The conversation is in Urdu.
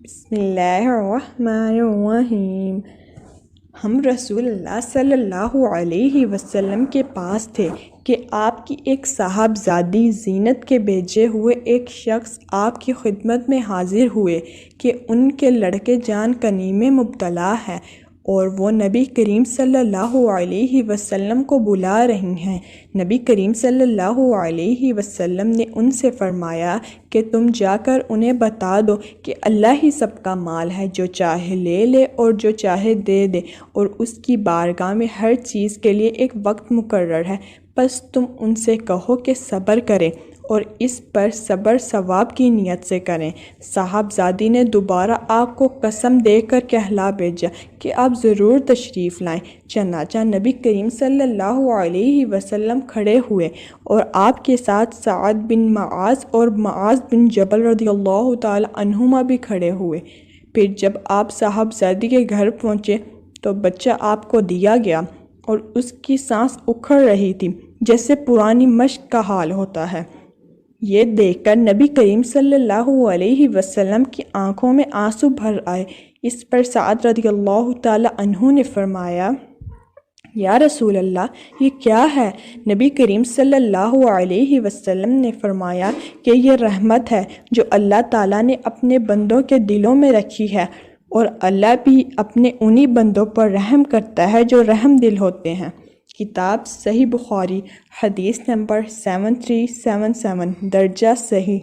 بسم اللہ الرحمن الرحیم۔ ہم رسول اللہ صلی اللہ علیہ وسلم کے پاس تھے کہ آپ کی ایک صاحبزادی زینت کے بھیجے ہوئے ایک شخص آپ کی خدمت میں حاضر ہوئے کہ ان کے لڑکے جان کنی میں مبتلا ہے اور وہ نبی کریم صلی اللہ علیہ وسلم کو بلا رہی ہیں۔ نبی کریم صلی اللہ علیہ وسلم نے ان سے فرمایا کہ تم جا کر انہیں بتا دو کہ اللہ ہی سب کا مال ہے، جو چاہے لے لے اور جو چاہے دے دے، اور اس کی بارگاہ میں ہر چیز کے لیے ایک وقت مقرر ہے۔ پس تم ان سے کہو کہ صبر کریں اور اس پر صبر ثواب کی نیت سے کریں۔ صاحبزادی نے دوبارہ آپ کو قسم دے کر کہلا بھیجا کہ آپ ضرور تشریف لائیں۔ چنانچہ نبی کریم صلی اللہ علیہ وسلم کھڑے ہوئے اور آپ کے ساتھ سعد بن معاذ اور معاذ بن جبل رضی اللہ تعالی عنہما بھی کھڑے ہوئے۔ پھر جب آپ صاحبزادی کے گھر پہنچے تو بچہ آپ کو دیا گیا اور اس کی سانس اکھڑ رہی تھی جیسے پرانی مشق کا حال ہوتا ہے۔ یہ دیکھ کر نبی کریم صلی اللہ علیہ وسلم کی آنکھوں میں آنسو بھر آئے۔ اس پر سعد رضی اللہ تعالی عنہ نے فرمایا، یا رسول اللہ، یہ کیا ہے؟ نبی کریم صلی اللہ علیہ وسلم نے فرمایا کہ یہ رحمت ہے جو اللہ تعالیٰ نے اپنے بندوں کے دلوں میں رکھی ہے، اور اللہ بھی اپنے انہی بندوں پر رحم کرتا ہے جو رحم دل ہوتے ہیں۔ کتاب صحیح بخاری، حدیث نمبر 7377، درجہ صحیح۔